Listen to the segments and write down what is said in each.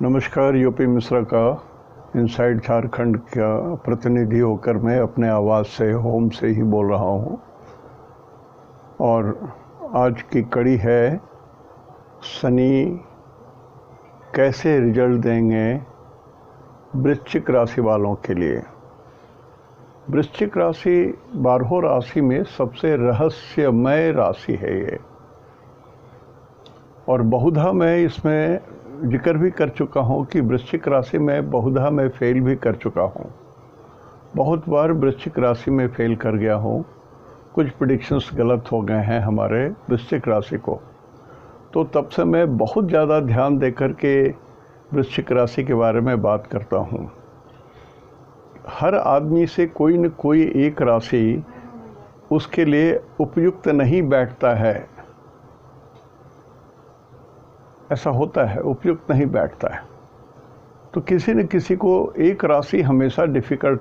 नमस्कार। यूपी मिश्रा का इनसाइड झारखंड का प्रतिनिधि होकर मैं अपने आवाज़ से होम से ही बोल रहा हूँ। और आज की कड़ी है शनि कैसे रिजल्ट देंगे वृश्चिक राशि वालों के लिए। वृश्चिक राशि 12 राशि में सबसे रहस्यमय राशि है ये, और बहुधा मैं इसमें जिक्र भी कर चुका हूँ कि वृश्चिक राशि में बहुधा मैं फेल भी कर चुका हूँ। बहुत बार वृश्चिक राशि में फेल कर गया हूँ। कुछ प्रेडिक्शंस गलत हो गए हैं हमारे वृश्चिक राशि को, तो तब से मैं बहुत ज़्यादा ध्यान दे कर के वृश्चिक राशि के बारे में बात करता हूँ। हर आदमी से कोई न कोई एक राशि उसके लिए उपयुक्त नहीं बैठता है। ऐसा होता है, उपयुक्त नहीं बैठता है। तो किसी न किसी को एक राशि हमेशा डिफ़िकल्ट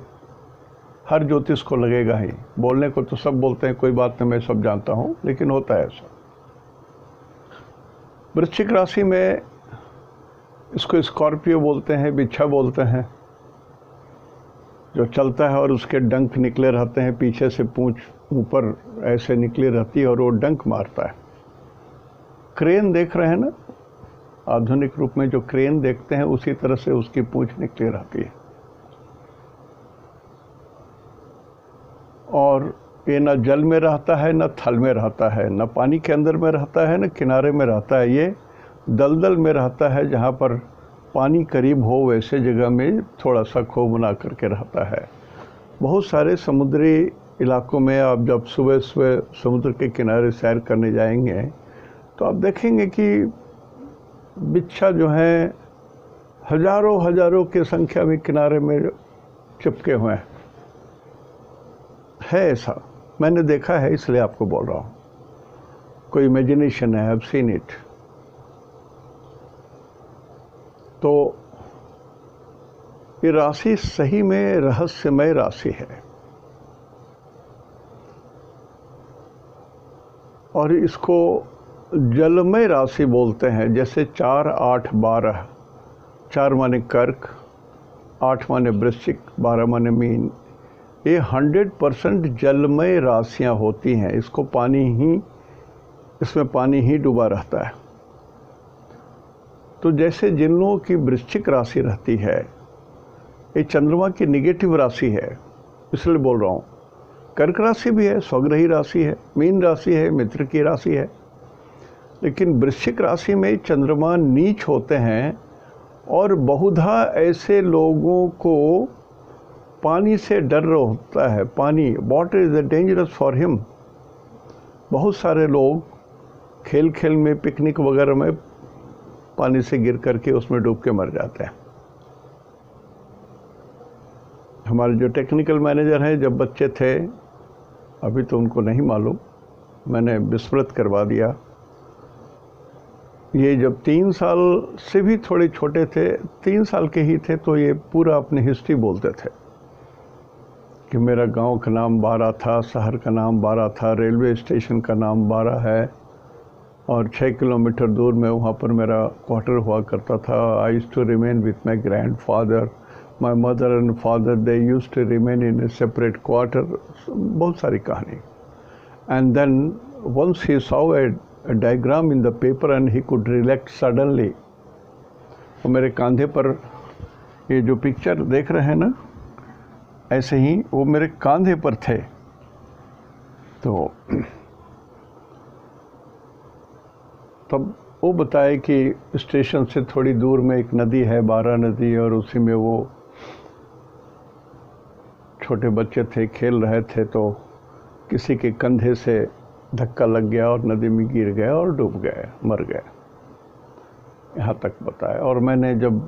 हर ज्योतिष को लगेगा ही। बोलने को तो सब बोलते हैं, कोई बात नहीं, मैं सब जानता हूँ, लेकिन होता है ऐसा। वृश्चिक राशि में इसको स्कॉर्पियो बोलते हैं, बिच्छा बोलते हैं, जो चलता है और उसके डंक निकले रहते हैं, पीछे से पूंछ ऊपर ऐसे निकली रहती है और वो डंक मारता है। क्रेन देख रहे हैं ना, आधुनिक रूप में जो क्रेन देखते हैं उसी तरह से उसकी पूंछ निकली रहती है। और ये न जल में रहता है, न थल में रहता है, न पानी के अंदर में रहता है, न किनारे में रहता है। ये दलदल में रहता है, जहाँ पर पानी करीब हो वैसे जगह में थोड़ा सा खो बना करके रहता है। बहुत सारे समुद्री इलाकों में आप जब सुबह सुबह समुद्र के किनारे सैर करने जाएंगे तो आप देखेंगे कि बिच्छा जो है हजारों की संख्या में किनारे में चिपके हुए हैं। है ऐसा, मैंने देखा है, इसलिए आपको बोल रहा हूँ। कोई इमेजिनेशन है, आई हैव सीन इट। तो ये राशि सही में रहस्यमय राशि है, और इसको जलमय राशि बोलते हैं। जैसे 4, 8, 12, 4 माने कर्क, 8 माने वृश्चिक, 12 माने मीन। ये 100% जलमय राशियां होती हैं। इसमें पानी ही डूबा रहता है। तो जैसे जिन लोगों की वृश्चिक राशि रहती है, ये चंद्रमा की निगेटिव राशि है, इसलिए बोल रहा हूँ। कर्क राशि भी है, स्वग्रही राशि है, मीन राशि है, मित्र की राशि है। लेकिन वृश्चिक राशि में चंद्रमा नीच होते हैं, और बहुधा ऐसे लोगों को पानी से डर होता है। पानी, water is dangerous for him. बहुत सारे लोग खेल खेल में, पिकनिक वगैरह में पानी से गिर करके उसमें डूब के मर जाते हैं। हमारे जो टेक्निकल मैनेजर हैं, जब बच्चे थे, अभी तो उनको नहीं मालूम, मैंने विस्मृत करवा दिया। ये जब 3 साल से भी थोड़े छोटे थे, 3 साल के ही थे, तो ये पूरा अपनी हिस्ट्री बोलते थे कि मेरा गांव का नाम 12 था, शहर का नाम 12 था, रेलवे स्टेशन का नाम 12 है, और 6 किलोमीटर दूर में वहाँ पर मेरा क्वार्टर हुआ करता था। I used to remain with my grandfather, my mother and father, they used to remain in a separate quarter. बहुत सारी कहानी। And then once he saw a diagram in the paper and he could relax suddenly। और मेरे कंधे पर ये जो picture देख रहे हैं ना, ऐसे ही वो मेरे कंधे पर थे। तो तब वो बताए कि स्टेशन से थोड़ी दूर में एक नदी है, 12 नदी, और उसी में वो छोटे बच्चे थे, खेल रहे थे, तो किसी के कंधे से धक्का लग गया और नदी में गिर गए और डूब गए, मर गए। यहाँ तक बताया। और मैंने जब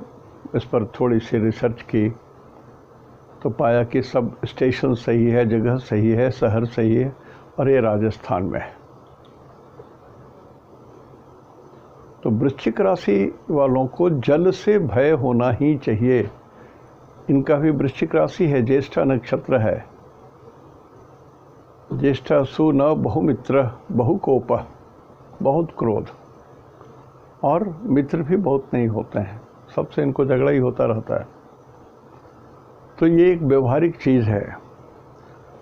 इस पर थोड़ी सी रिसर्च की तो पाया कि सब स्टेशन सही है, जगह सही है, शहर सही है, और ये राजस्थान में है। तो वृश्चिक राशि वालों को जल से भय होना ही चाहिए। इनका भी वृश्चिक राशि है, ज्येष्ठा नक्षत्र है। ज्येष्ठा सु न बहुमित्र बहुकोप, बहुत क्रोध, और मित्र भी बहुत नहीं होते हैं, सबसे इनको झगड़ा ही होता रहता है। तो ये एक व्यवहारिक चीज़ है।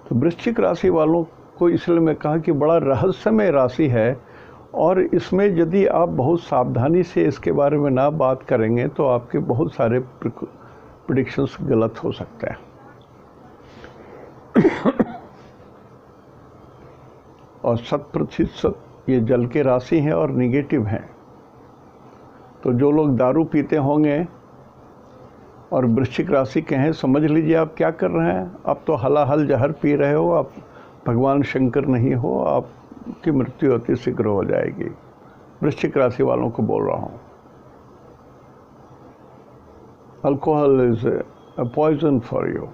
तो वृश्चिक राशि वालों को इसलिए मैं कहा कि बड़ा रहस्यमय राशि है, और इसमें यदि आप बहुत सावधानी से इसके बारे में ना बात करेंगे तो आपके बहुत सारे प्रेडिक्शंस गलत हो सकते हैं। और 100% ये जल के राशि हैं और निगेटिव हैं। तो जो लोग दारू पीते होंगे और वृश्चिक राशि के हैं, समझ लीजिए आप क्या कर रहे हैं। आप तो हलाहल जहर पी रहे हो, आप भगवान शंकर नहीं हो, आपकी मृत्यु अति शीघ्र हो जाएगी। वृश्चिक राशि वालों को बोल रहा हूँ। Alcohol is a poison for you.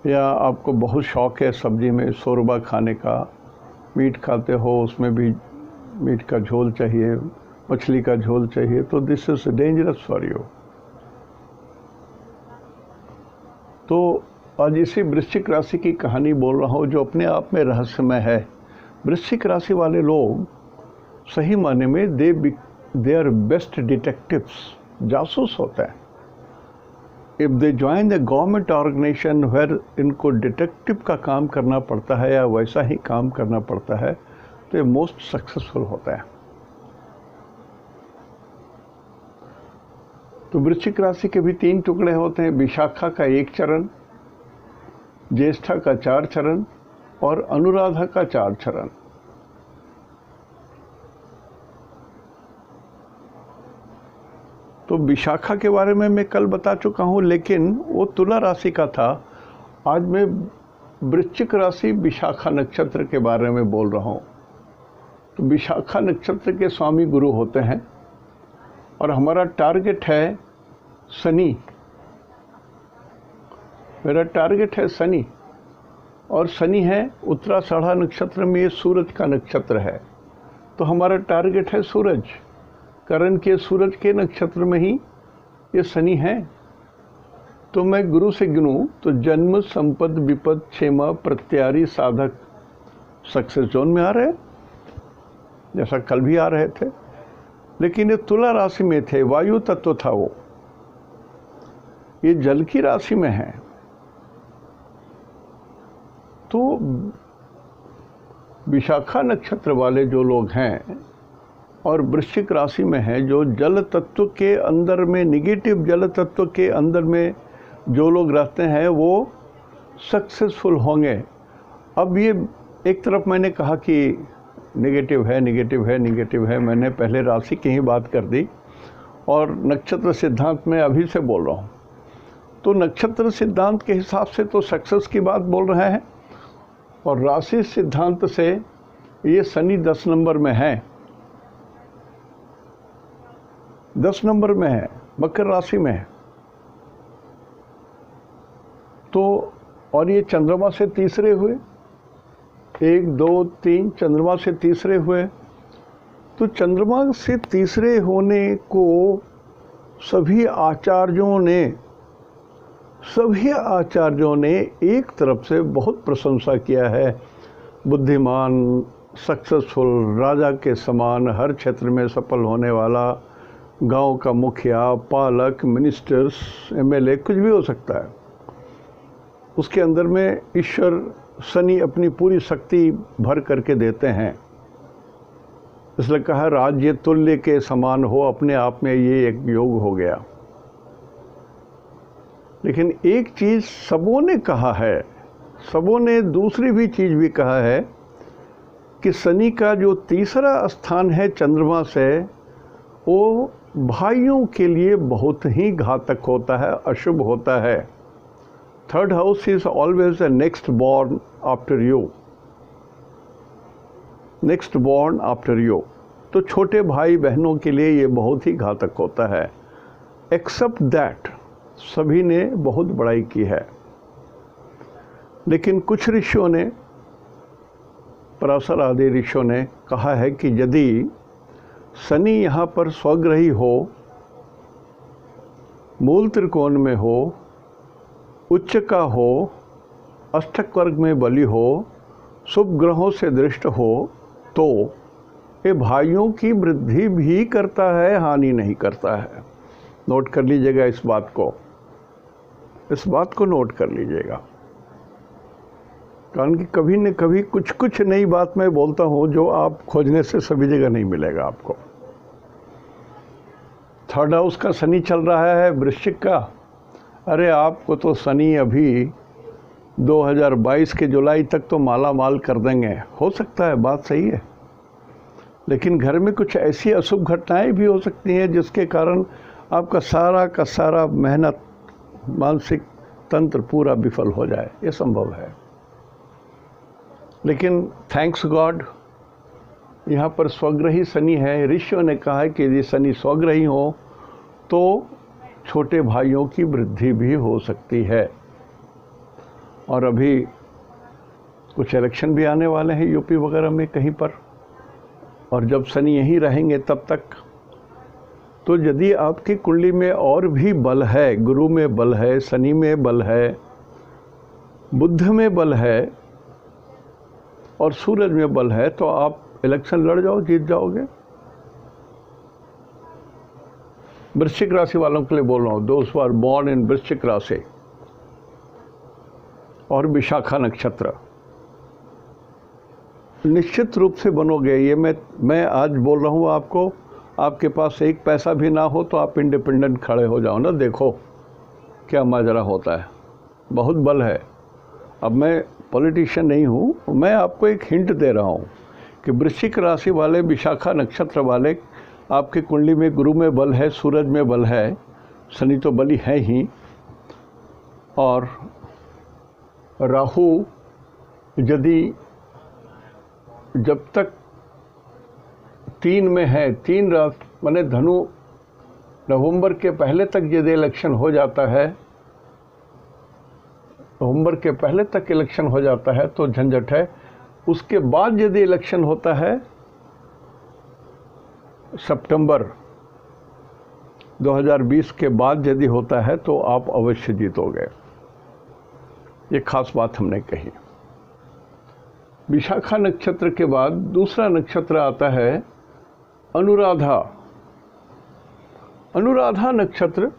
या आपको बहुत शौक़ है सब्जी में शोरबा खाने का, मीट खाते हो, उसमें भी मीट का झोल चाहिए, मछली का झोल चाहिए, तो this is dangerous for you. तो आज इसी वृश्चिक राशि की कहानी बोल रहा हूँ जो अपने आप में रहस्यमय है। वृश्चिक राशि वाले लोग सही मायने में दे आर बेस्ट डिटेक्टिव्स, जासूस होते हैं। If they join the government organization where इनको डिटेक्टिव का काम करना पड़ता है या वैसा ही काम करना पड़ता है, तो ये मोस्ट सक्सेसफुल होता है। तो वृश्चिक राशि के भी 3 टुकड़े होते हैं। विशाखा का 1 चरण, ज्येष्ठा का 4 चरण और अनुराधा का 4 चरण। तो विशाखा के बारे में मैं कल बता चुका हूं, लेकिन वो तुला राशि का था। आज मैं वृश्चिक राशि विशाखा नक्षत्र के बारे में बोल रहा हूं। तो विशाखा नक्षत्र के स्वामी गुरु होते हैं और हमारा टारगेट है शनि। मेरा टारगेट है शनि, और शनि है उत्तराषाढ़ा नक्षत्र में, ये सूरज का नक्षत्र है। तो हमारा टारगेट है सूरज। करण के सूरज के नक्षत्र में ही ये शनि है। तो मैं गुरु से गिनूं तो जन्म, संपद, विपद, क्षेमा, प्रत्यारी, साधक सक्सेस जोन में आ रहे हैं, जैसा कल भी आ रहे थे। लेकिन ये तुला राशि में थे, वायु तत्व था वो, ये जल की राशि में है। तो विशाखा नक्षत्र वाले जो लोग हैं और वृश्चिक राशि में हैं, जो जल तत्व के अंदर में, निगेटिव जल तत्व के अंदर में जो लोग रहते हैं, वो सक्सेसफुल होंगे। अब ये एक तरफ मैंने कहा कि नेगेटिव है, नेगेटिव है, नेगेटिव है, मैंने पहले राशि की ही बात कर दी, और नक्षत्र सिद्धांत में अभी से बोल रहा हूँ। तो नक्षत्र सिद्धांत के हिसाब से तो सक्सेस की बात बोल रहे हैं, और राशि सिद्धांत से ये शनि 10 नंबर में है, 10 नंबर में है, मकर राशि में है। तो और ये चंद्रमा से तीसरे हुए, 1 2 3 चंद्रमा से तीसरे हुए। तो चंद्रमा से तीसरे होने को सभी आचार्यों ने एक तरफ से बहुत प्रशंसा किया है। बुद्धिमान, सक्सेसफुल, राजा के समान, हर क्षेत्र में सफल होने वाला, गांव का मुखिया, पालक, मिनिस्टर्स, एमएलए, कुछ भी हो सकता है। उसके अंदर में ईश्वर शनि अपनी पूरी शक्ति भर करके देते हैं। इसलिए कहा राज्य तुल्य के समान हो, अपने आप में ये एक योग हो गया। लेकिन एक चीज़ सबों ने कहा है, सबों ने दूसरी भी चीज़ भी कहा है कि शनि का जो तीसरा स्थान है चंद्रमा से, वो भाइयों के लिए बहुत ही घातक होता है, अशुभ होता है। 3rd house is always the next born after you, next born after you. तो छोटे भाई बहनों के लिए ये बहुत ही घातक होता है। एक्सेप्ट दैट सभी ने बहुत बड़ाई की है। लेकिन कुछ ऋषियों ने, पराशर आदि ऋषियों ने कहा है कि यदि शनि यहाँ पर स्वग्रही हो, मूल त्रिकोण में हो, उच्च का हो, अष्टक वर्ग में बलि हो, शुभ ग्रहों से दृष्ट हो, तो ये भाइयों की वृद्धि भी करता है, हानि नहीं करता है। नोट कर लीजिएगा इस बात को नोट कर लीजिएगा, कारण कि कभी न कभी कुछ कुछ नई बात मैं बोलता हूँ जो आप खोजने से सभी जगह नहीं मिलेगा आपको। थर्ड हाउस का शनि चल रहा है वृश्चिक का। अरे आपको तो शनि अभी 2022 के जुलाई तक तो माला माल कर देंगे, हो सकता है, बात सही है, लेकिन घर में कुछ ऐसी अशुभ घटनाएं भी हो सकती हैं जिसके कारण आपका सारा का सारा मेहनत, मानसिक तंत्र पूरा विफल हो जाए, ये संभव है। लेकिन थैंक्स गॉड यहाँ पर स्वग्रही शनि है। ऋषियों ने कहा है कि यदि शनि स्वग्रही हो तो छोटे भाइयों की वृद्धि भी हो सकती है। और अभी कुछ इलेक्शन भी आने वाले हैं यूपी वगैरह में कहीं पर, और जब शनि यहीं रहेंगे तब तक, तो यदि आपकी कुंडली में और भी बल है, गुरु में बल है, शनि में बल है, बुध में बल है और सूरज में बल है, तो आप इलेक्शन लड़ जाओ, जीत जाओगे। वृश्चिक राशि वालों के लिए बोल रहा हूँ, दोस्त आर बॉर्न इन वृश्चिक राशि और विशाखा नक्षत्र, निश्चित रूप से बनोगे। ये मैं आज बोल रहा हूँ आपको, आपके पास एक पैसा भी ना हो तो आप इंडिपेंडेंट खड़े हो जाओ ना, देखो क्या माजरा होता है, बहुत बल है। अब मैं पॉलिटिशियन नहीं हूँ, मैं आपको एक हिंट दे रहा हूँ कि वृश्चिक राशि वाले, विशाखा नक्षत्र वाले, आपकी कुंडली में गुरु में बल है, सूरज में बल है, शनि तो बली है ही, और राहु यदि जब तक 3 में है, 3 राशि माने धनु, नवंबर के पहले तक यदि इलेक्शन हो जाता है, नवंबर के पहले तक इलेक्शन हो जाता है तो झंझट है। उसके बाद यदि इलेक्शन होता है सितंबर 2020 के बाद यदि होता है तो आप अवश्य जीतोगे, ये खास बात हमने कही। विशाखा नक्षत्र के बाद दूसरा नक्षत्र आता है अनुराधा। अनुराधा नक्षत्र,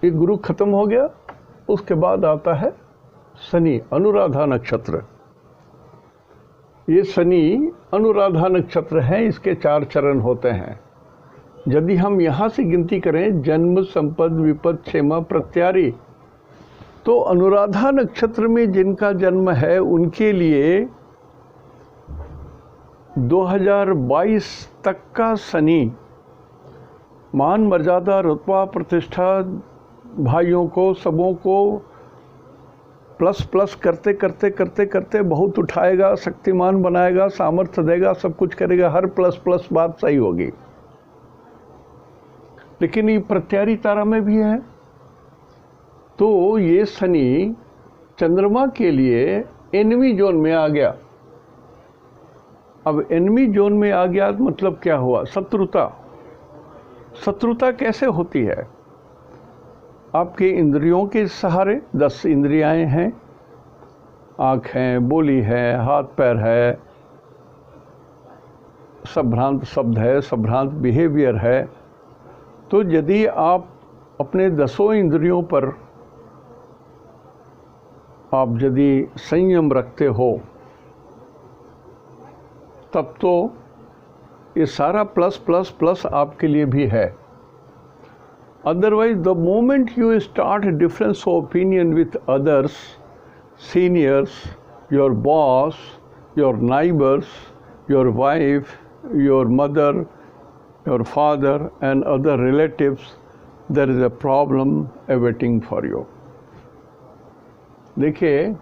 ये गुरु खत्म हो गया, उसके बाद आता है शनि, अनुराधा नक्षत्र। ये शनि अनुराधा नक्षत्र है, इसके 4 चरण होते हैं। यदि हम यहाँ से गिनती करें, जन्म, संपद, विपद, क्षेमा, प्रत्यारी, तो अनुराधा नक्षत्र में जिनका जन्म है उनके लिए 2022 तक का शनि मान, मर्यादा, रुतबा, प्रतिष्ठा, भाइयों को, सबों को प्लस प्लस करते करते करते करते बहुत उठाएगा, शक्तिमान बनाएगा, सामर्थ्य देगा, सब कुछ करेगा, हर प्लस प्लस बात सही होगी। लेकिन ये प्रत्यारी तारा में भी है, तो ये शनि चंद्रमा के लिए एनिमी जोन में आ गया। अब एनिमी जोन में आ गया मतलब क्या हुआ? शत्रुता। शत्रुता कैसे होती है? आपके इंद्रियों के सहारे 10 इंद्रियाएं हैं, आँख है, बोली है, हाथ पैर है, संभ्रांत शब्द है, संभ्रांत बिहेवियर है। तो यदि आप अपने 10 इंद्रियों पर आप यदि संयम रखते हो, तब तो ये सारा प्लस प्लस प्लस आपके लिए भी है। Otherwise, the moment you start a difference of opinion with others, seniors, your boss, your neighbors, your wife, your mother, your father and other relatives, there is a problem awaiting for you. देखिए,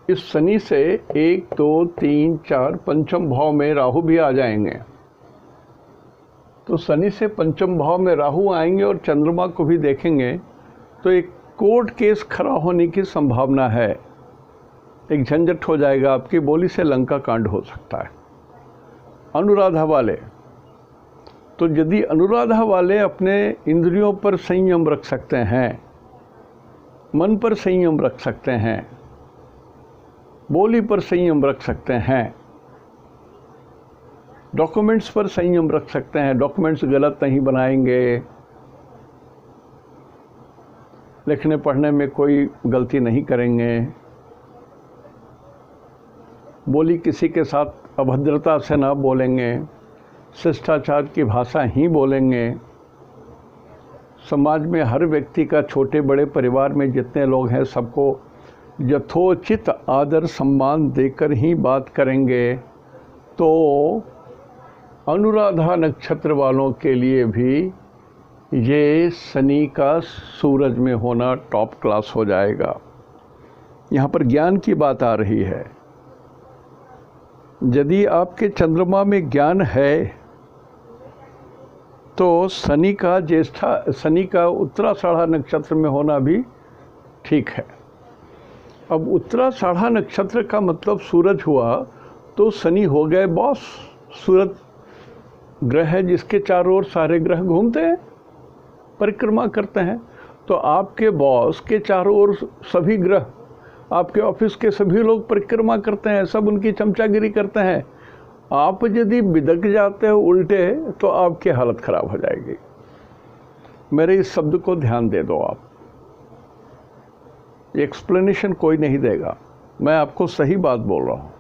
इस शनि से 1, 2, 3, 4 पंचम भाव में राहु भी आ जाएंगे। तो शनि से पंचम भाव में राहु आएंगे और चंद्रमा को भी देखेंगे, तो एक कोर्ट केस खड़ा होने की संभावना है। एक झंझट हो जाएगा, आपकी बोली से लंका कांड हो सकता है। अनुराधा वाले, तो यदि अनुराधा वाले अपने इंद्रियों पर संयम रख सकते हैं, मन पर संयम रख सकते हैं, बोली पर संयम रख सकते हैं, डॉक्यूमेंट्स पर संयम रख सकते हैं, डॉक्यूमेंट्स गलत नहीं बनाएंगे, लिखने पढ़ने में कोई गलती नहीं करेंगे, बोली किसी के साथ अभद्रता से ना बोलेंगे, शिष्टाचार की भाषा ही बोलेंगे, समाज में हर व्यक्ति का, छोटे बड़े परिवार में जितने लोग हैं सबको यथोचित आदर सम्मान देकर ही बात करेंगे। तो अनुराधा नक्षत्र वालों के लिए भी ये शनि का सूरज में होना टॉप क्लास हो जाएगा। यहाँ पर ज्ञान की बात आ रही है। यदि आपके चंद्रमा में ज्ञान है तो शनि का उत्तराषाढ़ा नक्षत्र में होना भी ठीक है। अब उत्तराषाढ़ा नक्षत्र का मतलब सूरज हुआ तो शनि हो गए बॉस। सूरज ग्रह है जिसके चारों ओर सारे ग्रह घूमते हैं, परिक्रमा करते हैं। तो आपके बॉस के चारों ओर सभी ग्रह, आपके ऑफिस के सभी लोग परिक्रमा करते हैं, सब उनकी चमचागिरी करते हैं। आप यदि बिदक जाते हो उल्टे तो आपकी हालत खराब हो जाएगी। मेरे इस शब्द को ध्यान दे दो आप। एक्सप्लेनेशन कोई नहीं देगा, मैं आपको सही बात बोल रहा हूँ।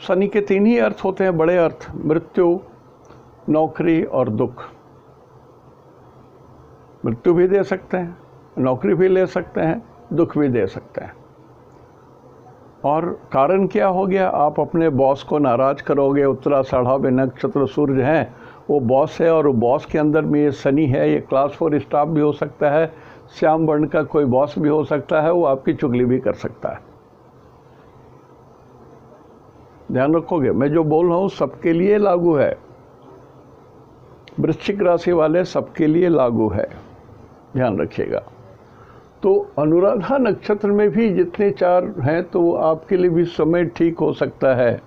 शनि के 3 ही अर्थ होते हैं, बड़े अर्थ, मृत्यु, नौकरी और दुख। मृत्यु भी दे सकते हैं, नौकरी भी ले सकते हैं, दुख भी दे सकते हैं। और कारण क्या हो गया? आप अपने बॉस को नाराज करोगे। उत्तराषाढ़ा में नक्षत्र सूर्य हैं, वो बॉस है और वो बॉस के अंदर में ये शनि है। ये क्लास 4 स्टाफ भी हो सकता है, श्याम वर्ण का कोई बॉस भी हो सकता है, वो आपकी चुगली भी कर सकता है। ध्यान रखोगे, मैं जो बोल रहा हूँ सबके लिए लागू है। वृश्चिक राशि वाले सबके लिए लागू है, ध्यान रखिएगा। तो अनुराधा नक्षत्र में भी जितने 4 हैं तो आपके लिए भी समय ठीक हो सकता है।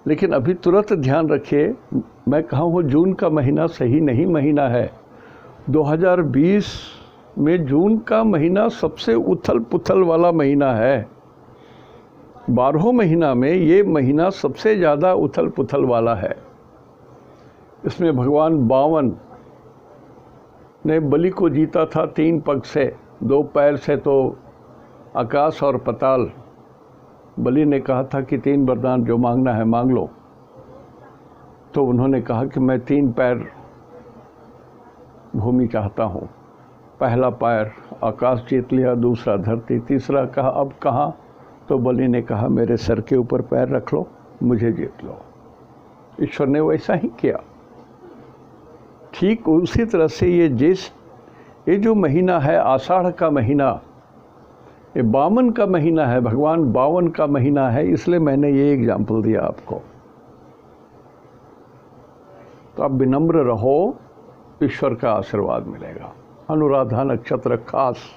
लेकिन अभी तुरंत ध्यान रखिए, मैं कहा हूँ जून का महीना सही नहीं महीना है। 2020 में जून का महीना सबसे उथल पुथल वाला महीना है। 12 महीना में ये महीना सबसे ज़्यादा उथल पुथल वाला है। इसमें भगवान बावन ने बलि को जीता था 3 पग से, 2 पैर से तो आकाश और पताल। बलि ने कहा था कि 3 वरदान जो मांगना है मांग लो। तो उन्होंने कहा कि मैं 3 पैर भूमि चाहता हूँ। पहला पैर आकाश जीत लिया, दूसरा धरती, तीसरा कहा अब कहाँ? तो बलि ने कहा मेरे सर के ऊपर पैर रख लो, मुझे जीत लो। ईश्वर ने वैसा ही किया। ठीक उसी तरह से ये जो महीना है आषाढ़ का महीना, ये 52 का महीना है, भगवान 52 का महीना है, इसलिए मैंने ये एग्जाम्पल दिया आपको। तो आप विनम्र रहो, ईश्वर का आशीर्वाद मिलेगा। अनुराधा नक्षत्र खास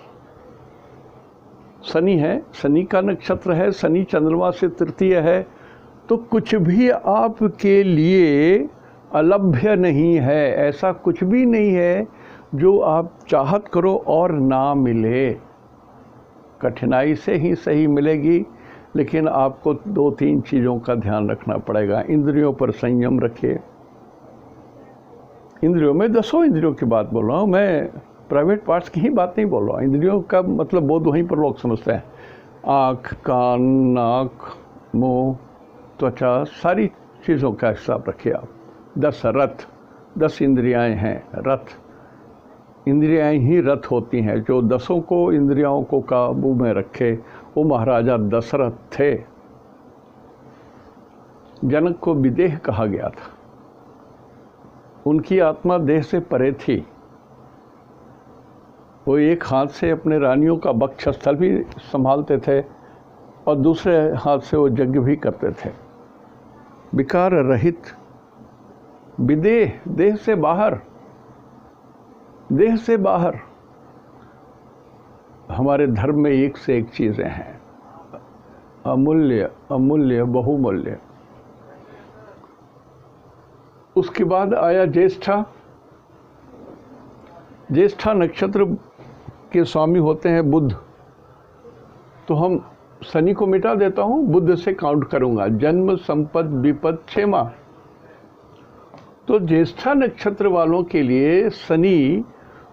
शनि है, शनि का नक्षत्र है, शनि चंद्रमा से तृतीय है। तो कुछ भी आपके लिए अलभ्य नहीं है, ऐसा कुछ भी नहीं है जो आप चाहत करो और ना मिले। कठिनाई से ही सही मिलेगी, लेकिन आपको 2-3 चीज़ों का ध्यान रखना पड़ेगा। इंद्रियों पर संयम रखिए। इंद्रियों में 10 इंद्रियों की बात बोल रहा हूँ मैं, प्राइवेट पार्ट्स की ही बात नहीं बोल रहा हूँ। इंद्रियों का मतलब बोध वहीं पर लोग समझते हैं। आँख, कान, नाक, मुँह, त्वचा, सारी चीज़ों का हिसाब रखिए आप। 10 रथ, 10 इंद्रियाएं हैं। रथ, इंद्रियाएं ही रथ होती हैं। जो 10 को इंद्रियों को काबू में रखे वो महाराजा दशरथ थे। जनक को विदेह कहा गया था। उनकी आत्मा देह से परे थी। वो एक हाथ से अपने रानियों का वक्षस्थल भी संभालते थे और दूसरे हाथ से वो यज्ञ भी करते थे। विकार रहित, विदेह, देह से बाहर, देह से बाहर। हमारे धर्म में एक से एक चीज़ें हैं, अमूल्य, अमूल्य, बहुमूल्य। उसके बाद आया ज्येष्ठा। ज्येष्ठा नक्षत्र के स्वामी होते हैं बुध। तो हम शनि को मिटा देता हूँ, बुध से काउंट करूँगा। जन्म, संपद, विपद, क्षेमा। तो ज्येष्ठा नक्षत्र वालों के लिए शनि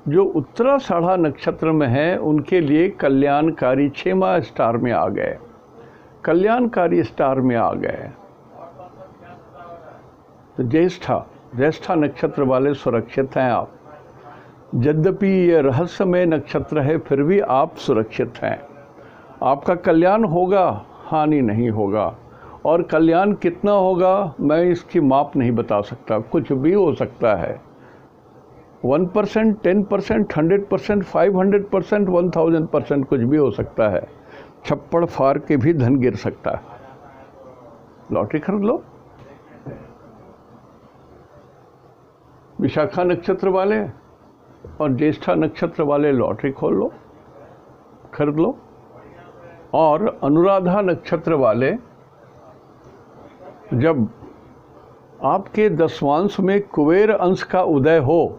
जो उत्तराषाढ़ा नक्षत्र में है उनके लिए कल्याणकारी, क्षेमा स्टार में आ गए, कल्याणकारी स्टार में आ गए। तो ज्येष्ठा नक्षत्र वाले सुरक्षित हैं आप। यद्यपि ये रहस्यमय नक्षत्र है फिर भी आप सुरक्षित हैं। आपका कल्याण होगा, हानि नहीं होगा। और कल्याण कितना होगा मैं इसकी माप नहीं बता सकता, कुछ भी हो सकता है। 1%, 10%, 100%, 500%, 1000% कुछ भी हो सकता है। छप्पड़ फाड़ के भी धन गिर सकता है। लॉटरी खरीद लो। विशाखा नक्षत्र वाले और ज्येष्ठा नक्षत्र वाले लॉटरी खोल लो, खरीद लो। और अनुराधा नक्षत्र वाले जब आपके दसवांश में कुबेर अंश का उदय हो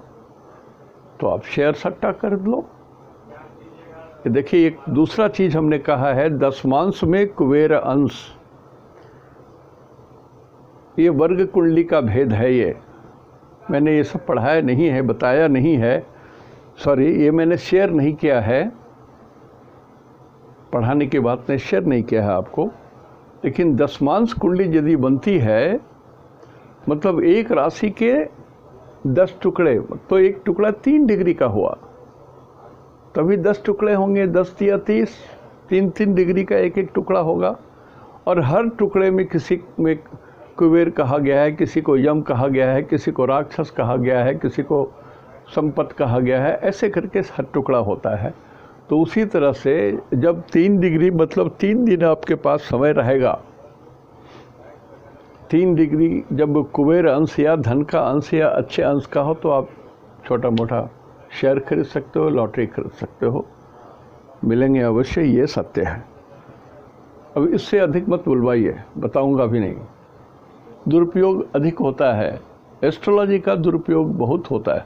तो आप शेयर सट्टा खरीद लो। देखिए एक दूसरा चीज हमने कहा है, दसवांश में कुबेर अंश, ये वर्ग कुंडली का भेद है। ये मैंने ये सब पढ़ाया नहीं है, बताया नहीं है, सॉरी, ये मैंने शेयर नहीं किया है, पढ़ाने की बात ने शेयर नहीं किया है आपको। लेकिन दसमांश कुंडली यदि बनती है, मतलब एक राशि के 10 टुकड़े, तो एक टुकड़ा 3 डिग्री का हुआ, तभी 10 टुकड़े होंगे, 10 या 30, 3-3 डिग्री का एक एक टुकड़ा होगा। और हर टुकड़े में किसी में कुबेर कहा गया है, किसी को यम कहा गया है, किसी को राक्षस कहा गया है, किसी को संपत कहा गया है, ऐसे करके हर टुकड़ा होता है। तो उसी तरह से जब 3 डिग्री मतलब 3 दिन आपके पास समय रहेगा, 3 डिग्री जब कुबेर अंश या धन का अंश या अच्छे अंश का हो, तो आप छोटा मोटा शेयर खरीद सकते हो, लॉटरी खरीद सकते हो, मिलेंगे अवश्य, ये सत्य है। अब इससे अधिक मत बुलवाइए, बताऊंगा भी नहीं। दुरुपयोग अधिक होता है, एस्ट्रोलॉजी का दुरुपयोग बहुत होता है।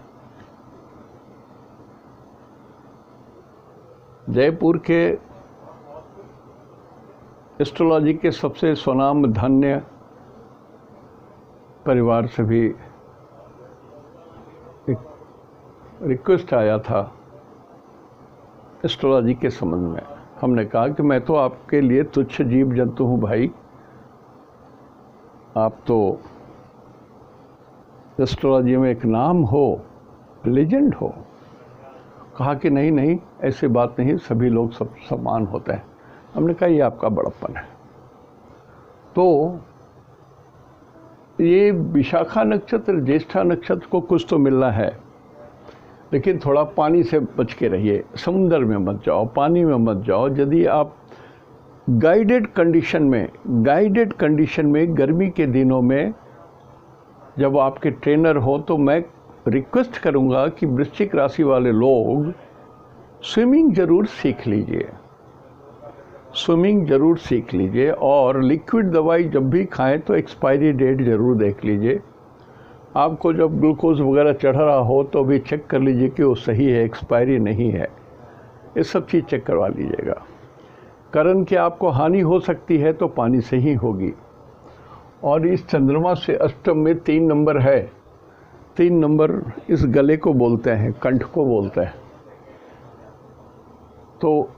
जयपुर के एस्ट्रोलॉजी के सबसे स्वनाम धन्य परिवार से भी एक रिक्वेस्ट आया था एस्ट्रोलॉजी के संबंध में। हमने कहा कि मैं तो आपके लिए तुच्छ जीव जंतु हूँ भाई, आप तो एस्ट्रोलॉजी में एक नाम हो, लेजेंड हो। कहा कि नहीं नहीं, ऐसी बात नहीं, सभी लोग सब समान होते हैं। हमने कहा ये आपका बड़प्पन है। तो ये विशाखा नक्षत्र, ज्येष्ठा नक्षत्र को कुछ तो मिलना है, लेकिन थोड़ा पानी से बच के रहिए, समुद्र में मत जाओ, पानी में मत जाओ। यदि आप गाइडेड कंडीशन में गर्मी के दिनों में जब आपके ट्रेनर हो, तो मैं रिक्वेस्ट करूंगा कि वृश्चिक राशि वाले लोग स्विमिंग जरूर सीख लीजिए, स्विमिंग जरूर सीख लीजिए। और लिक्विड दवाई जब भी खाएं तो एक्सपायरी डेट जरूर देख लीजिए। आपको जब ग्लूकोज वगैरह चढ़ रहा हो तो भी चेक कर लीजिए कि वो सही है, एक्सपायरी नहीं है, ये सब चीज़ चेक करवा लीजिएगा। कारण कि आपको हानि हो सकती है तो पानी से ही होगी। और इस चंद्रमा से अष्टम में 3 नंबर है, 3 नंबर इस गले को बोलते हैं, कंठ को बोलते हैं। तो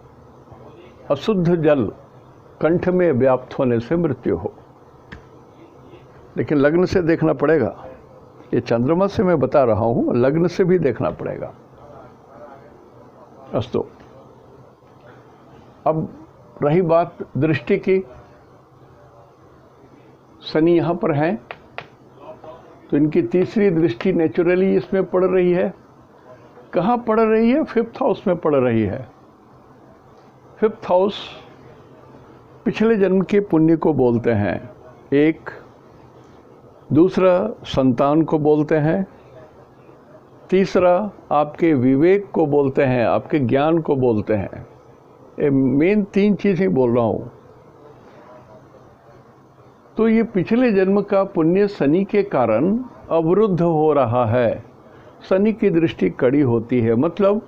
अशुद्ध जल कंठ में व्याप्त होने से मृत्यु हो। लेकिन लग्न से देखना पड़ेगा, ये चंद्रमा से मैं बता रहा हूं, लग्न से भी देखना पड़ेगा। अस्तु, अब रही बात दृष्टि की। शनि यहाँ पर हैं, तो इनकी तीसरी दृष्टि नेचुरली इसमें पड़ रही है। कहाँ पड़ रही है? 5th हाउस में पड़ रही है। 5th हाउस पिछले जन्म के पुण्य को बोलते हैं, एक। दूसरा संतान को बोलते हैं। तीसरा आपके विवेक को बोलते हैं, आपके ज्ञान को बोलते हैं। ये मेन 3 चीज़ ही बोल रहा हूँ। तो ये पिछले जन्म का पुण्य शनि के कारण अवरुद्ध हो रहा है। शनि की दृष्टि कड़ी होती है, मतलब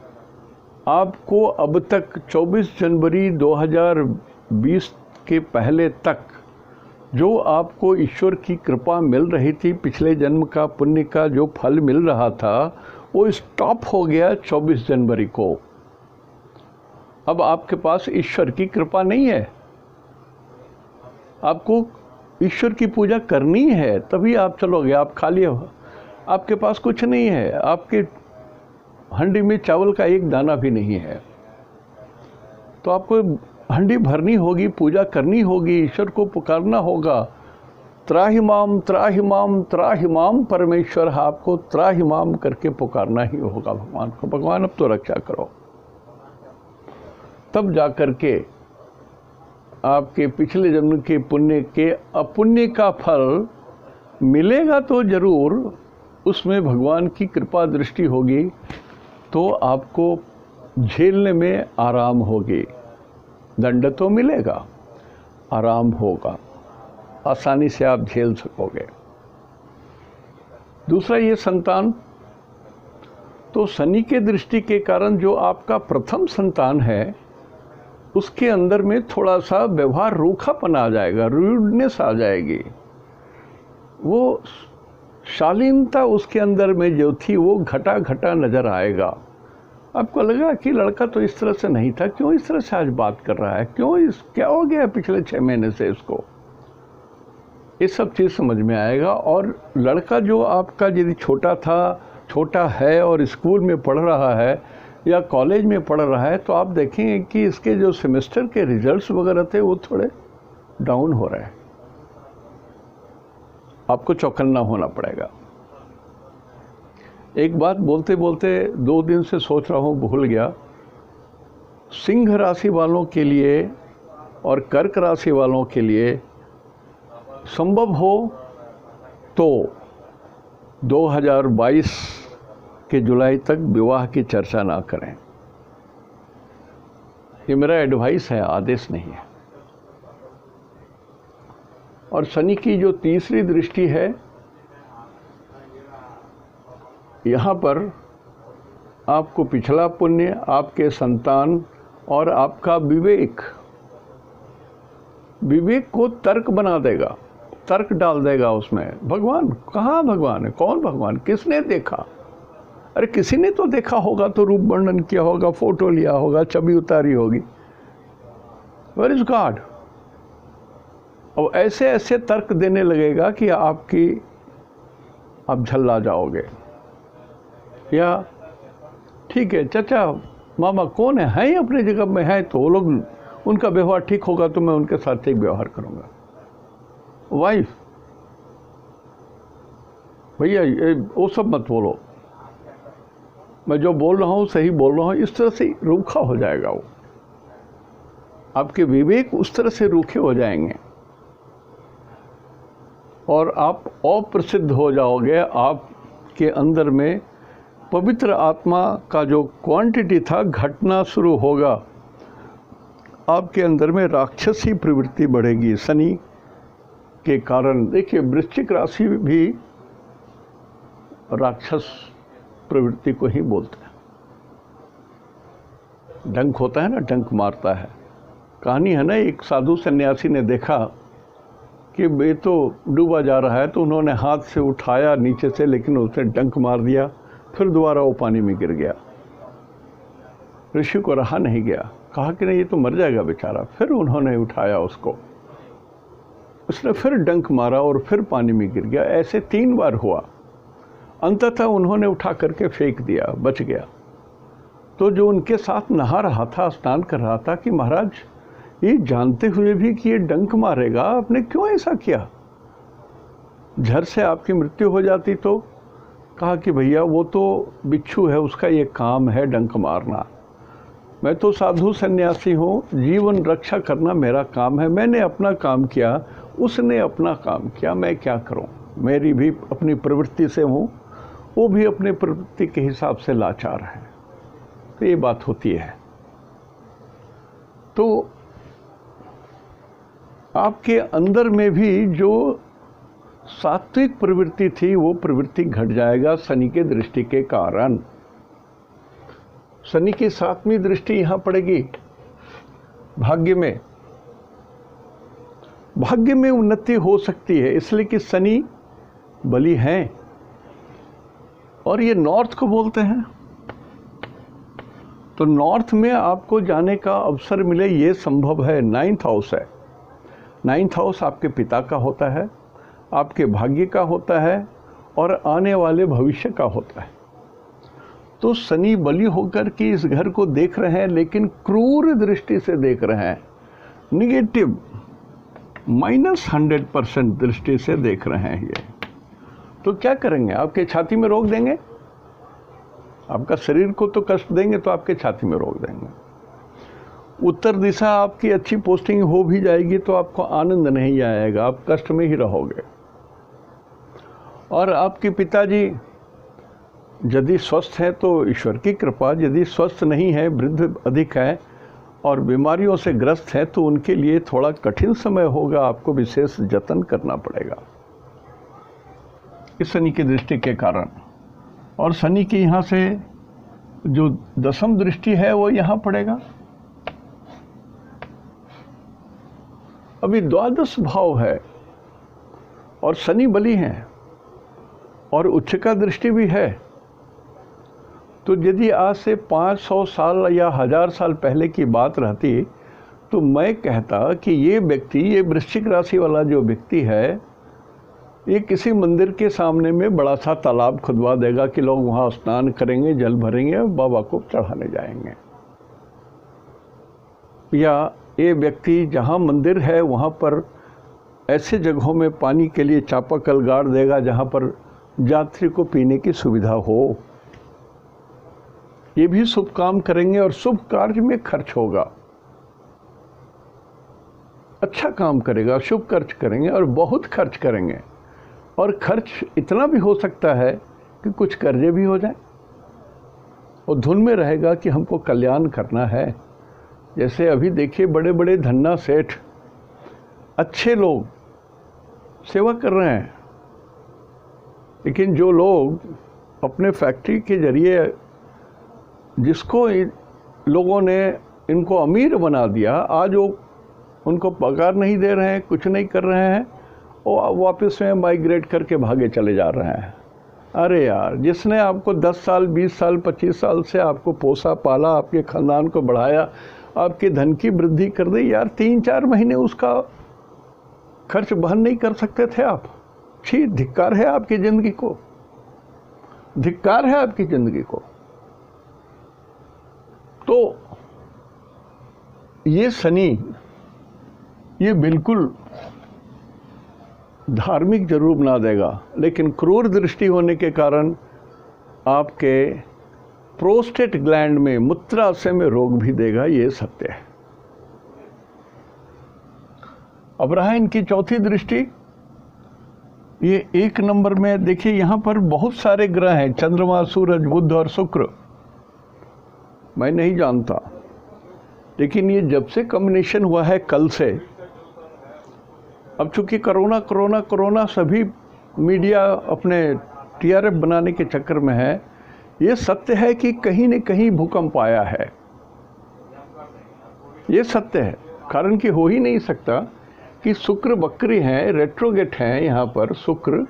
आपको अब तक 24 जनवरी 20 के पहले तक जो आपको ईश्वर की कृपा मिल रही थी, पिछले जन्म का पुण्य का जो फल मिल रहा था, वो स्टॉप हो गया 24 जनवरी को। अब आपके पास ईश्वर की कृपा नहीं है। आपको ईश्वर की पूजा करनी है तभी आप चलोगे। आप खाली हो, आपके पास कुछ नहीं है, आपके हंडी में चावल का एक दाना भी नहीं है, तो आपको हंडी भरनी होगी, पूजा करनी होगी, ईश्वर को पुकारना होगा। त्राहिमाम त्राहिमाम त्राहिमाम, परमेश्वर आपको त्राहिमाम करके पुकारना ही होगा भगवान को। भगवान अब तो रक्षा करो, तब जा कर के आपके पिछले जन्म के पुण्य के अपुण्य का फल मिलेगा तो जरूर, उसमें भगवान की कृपा दृष्टि होगी तो आपको झेलने में आराम होगी। दंड तो मिलेगा, आराम होगा, आसानी से आप झेल सकोगे। दूसरा, ये संतान, तो शनि के दृष्टि के कारण जो आपका प्रथम संतान है उसके अंदर में थोड़ा सा व्यवहार रूखापन आ जाएगा, रूडनेस आ जाएगी। वो शालीनता उसके अंदर में जो थी वो घटा घटा नजर आएगा। आपको लगा कि लड़का तो इस तरह से नहीं था, क्यों इस तरह से आज बात कर रहा है, क्या हो गया पिछले 6 महीने से इसको, ये सब चीज़ समझ में आएगा। और लड़का जो आपका यदि छोटा है और स्कूल में पढ़ रहा है या कॉलेज में पढ़ रहा है, तो आप देखेंगे कि इसके जो सेमेस्टर के रिजल्ट्स वगैरह थे वो थोड़े डाउन हो रहे हैं। आपको चौकन्ना होना पड़ेगा। एक बात बोलते बोलते 2 दिन से सोच रहा हूँ, भूल गया। सिंह राशि वालों के लिए और कर्क राशि वालों के लिए संभव हो तो 2022 के जुलाई तक विवाह की चर्चा ना करें। ये मेरा एडवाइस है, आदेश नहीं है। और शनि की जो तीसरी दृष्टि है, यहाँ पर आपको पिछला पुण्य, आपके संतान और आपका विवेक को तर्क बना देगा, तर्क डाल देगा उसमें। भगवान कहाँ भगवान है, कौन भगवान, किसने देखा? अरे किसी ने तो देखा होगा, तो रूप वर्णन किया होगा, फोटो लिया होगा, छवि उतारी होगी। Where is God? अब ऐसे ऐसे तर्क देने लगेगा कि आप झल्ला जाओगे। या ठीक है चाचा मामा कौन है ही अपनी जगह में है, तो वो लोग, उनका व्यवहार ठीक होगा तो मैं उनके साथ ठीक व्यवहार करूंगा। वाइफ, भैया वो सब मत बोलो, मैं जो बोल रहा हूँ सही बोल रहा हूँ, इस तरह से रूखा हो जाएगा वो। आपके विवेक उस तरह से रूखे हो जाएंगे और आप अप्रसिद्ध हो जाओगे। आपके अंदर में पवित्र आत्मा का जो क्वांटिटी था घटना शुरू होगा। आपके अंदर में राक्षसी प्रवृत्ति बढ़ेगी शनि के कारण। देखिए वृश्चिक राशि भी राक्षस प्रवृत्ति को ही बोलते हैं। डंक होता है ना, डंक मारता है। कहानी है ना, एक साधु सन्यासी ने देखा कि ये तो डूबा जा रहा है, तो उन्होंने हाथ से उठाया नीचे से, लेकिन उसने डंक मार दिया, फिर दोबारा वो पानी में गिर गया। ऋषि को रहा नहीं गया, कहा कि नहीं ये तो मर जाएगा बेचारा। फिर उन्होंने उठाया उसको, उसने फिर डंक मारा और फिर पानी में गिर गया। ऐसे 3 बार हुआ। अंततः उन्होंने उठा करके फेंक दिया, बच गया। तो जो उनके साथ नहा रहा था, स्नान कर रहा था, कि महाराज ये जानते हुए भी कि ये डंक मारेगा, आपने क्यों ऐसा किया? झर से आपकी मृत्यु हो जाती तो? कहा कि भैया वो तो बिच्छू है, उसका ये काम है डंक मारना। मैं तो साधु सन्यासी हूँ, जीवन रक्षा करना मेरा काम है। मैंने अपना काम किया, उसने अपना काम किया, मैं क्या करूँ? मेरी भी अपनी प्रवृत्ति से हूँ, वो भी अपनी प्रवृत्ति के हिसाब से लाचार है। तो ये बात होती है। तो आपके अंदर में भी जो सात्विक प्रवृत्ति थी वो प्रवृत्ति घट जाएगा शनि के दृष्टि के कारण। शनि की 7वीं दृष्टि यहाँ पड़ेगी भाग्य में, भाग्य में उन्नति हो सकती है, इसलिए कि शनि बली हैं और ये नॉर्थ को बोलते हैं। तो नॉर्थ में आपको जाने का अवसर मिले ये संभव है। 9th हाउस है, 9th हाउस आपके पिता का होता है, आपके भाग्य का होता है और आने वाले भविष्य का होता है। तो शनि बली होकर के इस घर को देख रहे हैं, लेकिन क्रूर दृष्टि से देख रहे हैं, निगेटिव -100% दृष्टि से देख रहे हैं ये। तो क्या करेंगे? आपके छाती में रोक देंगे, आपका शरीर को तो कष्ट देंगे, तो आपके छाती में रोक देंगे। उत्तर दिशा आपकी अच्छी पोस्टिंग हो भी जाएगी तो आपको आनंद नहीं आएगा, आप कष्ट में ही रहोगे। और आपके पिताजी यदि स्वस्थ हैं तो ईश्वर की कृपा, यदि स्वस्थ नहीं है, वृद्ध अधिक है और बीमारियों से ग्रस्त है, तो उनके लिए थोड़ा कठिन समय होगा, आपको विशेष जतन करना पड़ेगा इस शनि की दृष्टि के कारण। और शनि की यहाँ से जो 10वीं दृष्टि है वो यहाँ पड़ेगा। अभी 12 भाव है और शनि बली हैं और उच्च का दृष्टि भी है। तो यदि आज से 500 साल या 1000 साल पहले की बात रहती तो मैं कहता कि ये व्यक्ति, ये वृश्चिक राशि वाला जो व्यक्ति है, ये किसी मंदिर के सामने में बड़ा सा तालाब खुदवा देगा कि लोग वहाँ स्नान करेंगे, जल भरेंगे और बाबा को चढ़ाने जाएंगे। या ये व्यक्ति जहाँ मंदिर है वहाँ पर ऐसे जगहों में पानी के लिए चापाकल गाड़ देगा जहाँ पर यात्री को पीने की सुविधा हो। ये भी शुभ काम करेंगे और शुभ कार्य में खर्च होगा, अच्छा काम करेगा, शुभ खर्च करेंगे और बहुत खर्च करेंगे। और खर्च इतना भी हो सकता है कि कुछ कर्जे भी हो जाए और धुन में रहेगा कि हमको कल्याण करना है। जैसे अभी देखिए बड़े बड़े धन्ना सेठ, अच्छे लोग सेवा कर रहे हैं, लेकिन जो लोग अपने फैक्ट्री के जरिए जिसको लोगों ने इनको अमीर बना दिया, आज वो उनको पगार नहीं दे रहे हैं, कुछ नहीं कर रहे हैं, वो वापस में माइग्रेट करके भागे चले जा रहे हैं। अरे यार, जिसने आपको 10 साल 20 साल 25 साल से आपको पोसा पाला, आपके ख़ानदान को बढ़ाया, आपके धन की वृद्धि कर दी, यार 3-4 महीने उसका खर्च वहन नहीं कर सकते थे आप? छी, धिक्कार है आपकी ज़िंदगी को, धिक्कार है आपकी ज़िंदगी को। तो ये शनि, ये बिल्कुल धार्मिक जरूर बना देगा, लेकिन क्रूर दृष्टि होने के कारण आपके प्रोस्टेट ग्लैंड में, मूत्राशय में रोग भी देगा, ये सत्य है। अब रहा इनकी चौथी दृष्टि, ये 1 नंबर में देखिए, यहाँ पर बहुत सारे ग्रह हैं, चंद्रमा, सूरज, बुध और शुक्र। मैं नहीं जानता, लेकिन ये जब से कॉम्बिनेशन हुआ है कल से, अब चूंकि कोरोना सभी मीडिया अपने टीआरएफ बनाने के चक्कर में है, ये सत्य है कि कहीं न कहीं भूकंप आया है। ये सत्य है, कारण कि हो ही नहीं सकता कि शुक्र वक्री हैं, रेट्रोगेट हैं यहाँ पर शुक्र,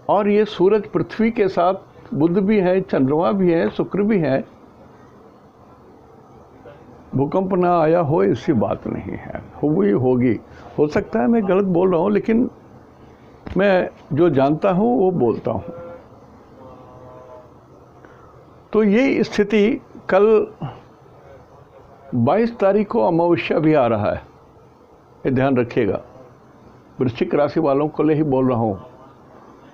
और ये सूरज पृथ्वी के साथ, बुध भी है, चंद्रमा भी है, शुक्र भी है, भूकंप ना आया हो ऐसी बात नहीं है। हुई होगी, हो सकता है मैं गलत बोल रहा हूँ, लेकिन मैं जो जानता हूँ वो बोलता हूँ। तो ये स्थिति कल 22 तारीख को अमावस्या भी आ रहा है, ये ध्यान रखिएगा। वृश्चिक राशि वालों को ले ही बोल रहा हूँ,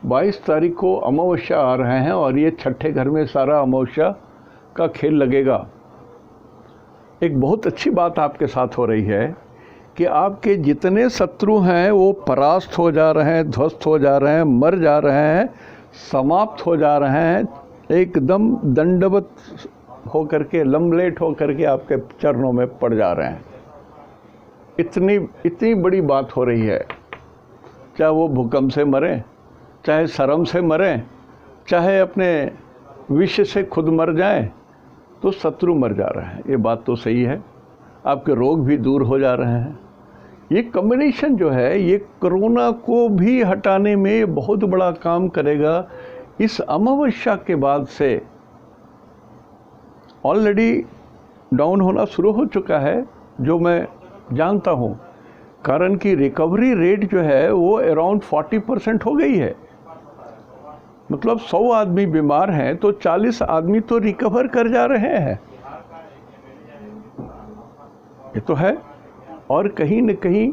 22 तारीख को अमावस्या आ रहे हैं और ये छठे घर में सारा अमावस्या का खेल लगेगा। एक बहुत अच्छी बात आपके साथ हो रही है कि आपके जितने शत्रु हैं वो परास्त हो जा रहे हैं, ध्वस्त हो जा रहे हैं, मर जा रहे हैं, समाप्त हो जा रहे हैं, एकदम दंडवत होकर के, लम्बलेट होकर के आपके चरणों में पड़ जा रहे हैं। इतनी बड़ी बात हो रही है, चाहे वो भूकंप से मरें, चाहे शर्म से मरें, चाहे अपने विष से खुद मर जाएं, तो शत्रु मर जा रहे हैं। ये बात तो सही है, आपके रोग भी दूर हो जा रहे हैं। ये कॉम्बिनेशन जो है ये कोरोना को भी हटाने में बहुत बड़ा काम करेगा। इस अमावस्या के बाद से ऑलरेडी डाउन होना शुरू हो चुका है, जो मैं जानता हूँ, कारण कि रिकवरी रेट जो है वो अराउंड 40% हो गई है। मतलब 100 आदमी बीमार हैं तो 40 आदमी तो रिकवर कर जा रहे हैं, ये तो है। और कहीं न कहीं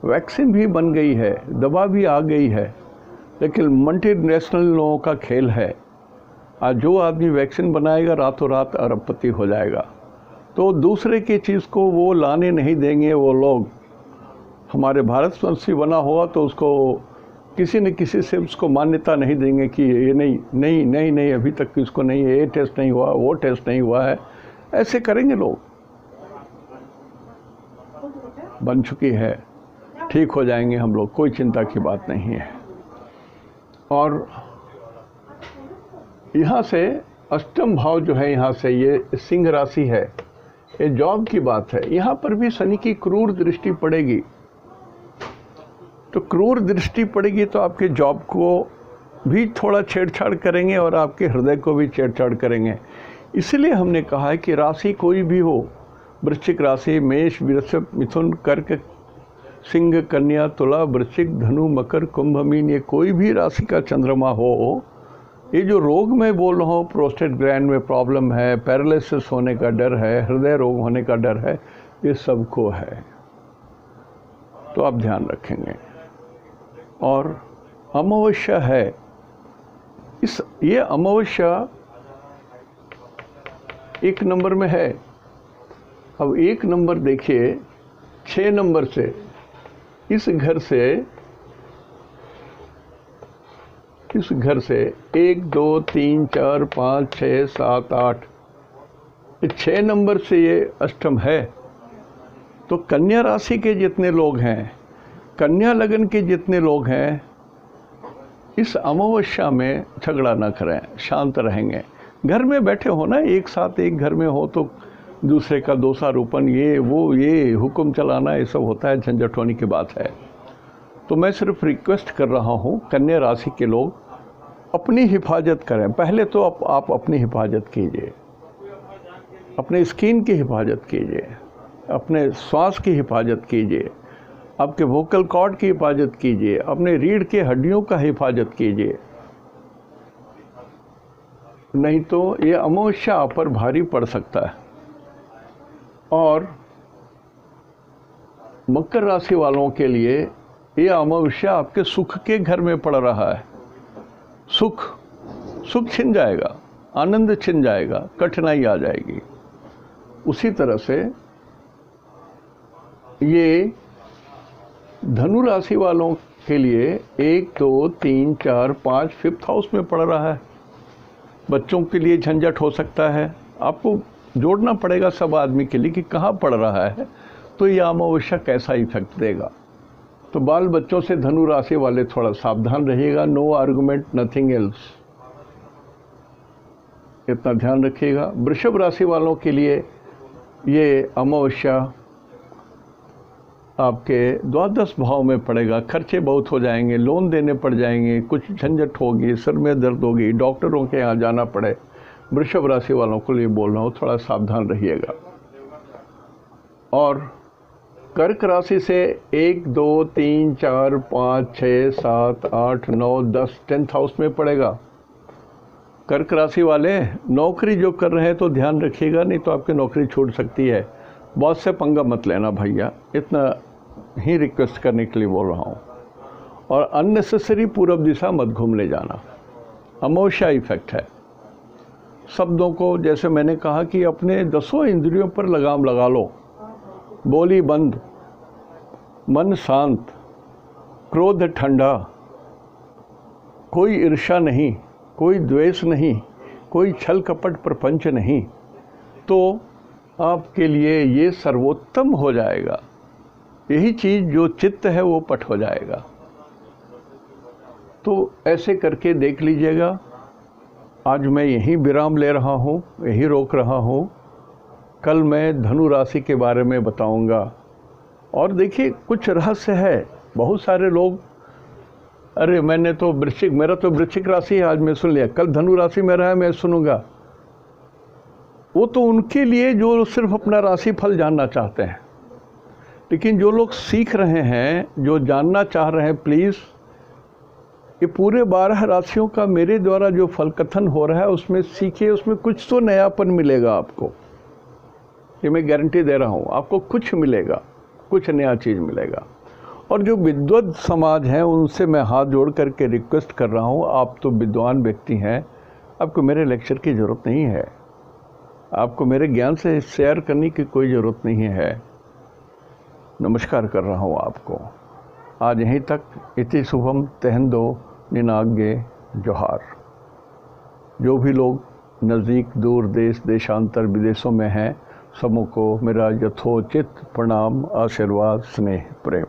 वैक्सीन भी बन गई है, दवा भी आ गई है, लेकिन मल्टीनेशनल लोगों का खेल है। आज जो आदमी वैक्सीन बनाएगा रातों रात अरबपति हो जाएगा, तो दूसरे की चीज़ को वो लाने नहीं देंगे वो लोग। हमारे भारत वंशी बना हुआ तो उसको किसी न किसी से उसको मान्यता नहीं देंगे कि ये नहीं अभी तक इसको नहीं है, ये टेस्ट नहीं हुआ, वो टेस्ट नहीं हुआ है, ऐसे करेंगे लोग। बन चुकी है, ठीक हो जाएंगे हम लोग, कोई चिंता की बात नहीं है। और यहाँ से अष्टम भाव जो है, यहाँ से ये सिंह राशि है, ये जॉब की बात है। यहाँ पर भी शनि की क्रूर दृष्टि पड़ेगी, तो क्रूर दृष्टि पड़ेगी तो आपके जॉब को भी थोड़ा छेड़छाड़ करेंगे और आपके हृदय को भी छेड़छाड़ करेंगे। इसलिए हमने कहा है कि राशि कोई भी हो, वृश्चिक राशि, मेष, वृषभ, मिथुन, कर्क, सिंह, कन्या, तुला, वृश्चिक, धनु, मकर, कुंभ, मीन, ये कोई भी राशि का चंद्रमा हो, ये जो रोग मैं बोल रहा हूँ, प्रोस्टेट ग्लैंड में प्रॉब्लम है, पैरालिसिस होने का डर है, हृदय रोग होने का डर है, ये सबको है, तो आप ध्यान रखेंगे। और अमावस्या है, ये अमावस्या 1 नंबर में है। अब 1 नंबर देखिए, 6 नंबर से इस घर से 1 2 3 4 5 6 7 8, 6 नंबर से ये अष्टम है। तो कन्या राशि के जितने लोग हैं, कन्या लगन के जितने लोग हैं, इस अमावस्या में झगड़ा न करें, शांत रहेंगे। घर में बैठे हो ना, एक साथ एक घर में हो तो दूसरे का दोषारोपण, ये वो, ये हुक्म चलाना, ये सब होता है, झंझट होने की बात है। तो मैं सिर्फ रिक्वेस्ट कर रहा हूँ, कन्या राशि के लोग अपनी हिफाजत करें। पहले तो आप अपनी हिफाजत कीजिए, अपने स्किन की हिफाजत कीजिए, अपने श्वास की हिफाजत कीजिए, आपके वोकल कॉर्ड की हिफाजत कीजिए, अपने रीढ़ के हड्डियों का हिफाजत कीजिए, नहीं तो ये अमावस्या आप पर भारी पड़ सकता है। और मकर राशि वालों के लिए ये अमावस्या आपके सुख के घर में पड़ रहा है। सुख छिन जाएगा, आनंद छिन जाएगा, कठिनाई आ जाएगी। उसी तरह से ये धनु राशि वालों के लिए 1 2 3 4 5 5th हाउस में पड़ रहा है। बच्चों के लिए झंझट हो सकता है, आपको जोड़ना पड़ेगा सब आदमी के लिए कि कहाँ पड़ रहा है, तो यह अमावस्या कैसा इफेक्ट देगा। तो बाल बच्चों से धनु राशि वाले थोड़ा सावधान रहिएगा। नो आर्गुमेंट, नथिंग एल्स, इतना ध्यान रखिएगा। वृषभ राशि वालों के लिए ये अमावस्या आपके द्वादश भाव में पड़ेगा। खर्चे बहुत हो जाएंगे, लोन देने पड़ जाएंगे, कुछ झंझट होगी, सिर में दर्द होगी, डॉक्टरों के यहाँ जाना पड़े। वृषभ राशि वालों को लिए बोल रहा हूँ, थोड़ा सावधान रहिएगा। और कर्क राशि से 1 2 3 4 5 6 7 8 9 10 10th हाउस में पड़ेगा। कर्क राशि वाले नौकरी जो कर रहे हैं तो ध्यान रखिएगा, नहीं तो आपकी नौकरी छूट सकती है। बॉस से पंगा मत लेना भैया, इतना ही रिक्वेस्ट करने के लिए बोल रहा हूँ। और अननेसेसरी पूर्व दिशा मत घूमने जाना, अमावस्या इफेक्ट है। शब्दों को, जैसे मैंने कहा कि अपने 10 इंद्रियों पर लगाम लगा लो। बोली बंद, मन शांत, क्रोध ठंडा, कोई ईर्ष्या नहीं, कोई द्वेष नहीं, कोई छल कपट प्रपंच नहीं, तो आपके लिए ये सर्वोत्तम हो जाएगा। यही चीज़ जो चित्त है वो पट हो जाएगा। तो ऐसे करके देख लीजिएगा। आज मैं यहीं विराम ले रहा हूँ, यहीं रोक रहा हूँ। कल मैं धनु राशि के बारे में बताऊँगा और देखिए कुछ रहस्य है। बहुत सारे लोग, अरे मैंने तो वृश्चिक, मेरा तो वृश्चिक राशि है, आज मैं सुन लिया, कल धनु राशि में रहा है मैं सुनूंगा। वो तो उनके लिए जो सिर्फ अपना राशि फल जानना चाहते हैं। लेकिन जो लोग सीख रहे हैं, जो जानना चाह रहे हैं, प्लीज़ ये पूरे 12 राशियों का मेरे द्वारा जो फल कथन हो रहा है उसमें सीखिए, उसमें कुछ तो नयापन मिलेगा आपको। ये मैं गारंटी दे रहा हूँ, आपको कुछ मिलेगा, कुछ नया चीज़ मिलेगा। और जो विद्वत समाज है उनसे मैं हाथ जोड़ करके रिक्वेस्ट कर रहा हूँ, आप तो विद्वान व्यक्ति हैं, आपको मेरे लेक्चर की ज़रूरत नहीं है, आपको मेरे ज्ञान से शेयर करने की कोई ज़रूरत नहीं है। नमस्कार कर रहा हूँ आपको। आज यहीं तक। इति शुभम तेहंदो निनाग्ये जोहार। जो भी लोग नज़दीक दूर देश देशांतर विदेशों में हैं, सबों को मेरा यथोचित प्रणाम, आशीर्वाद, स्नेह, प्रेम।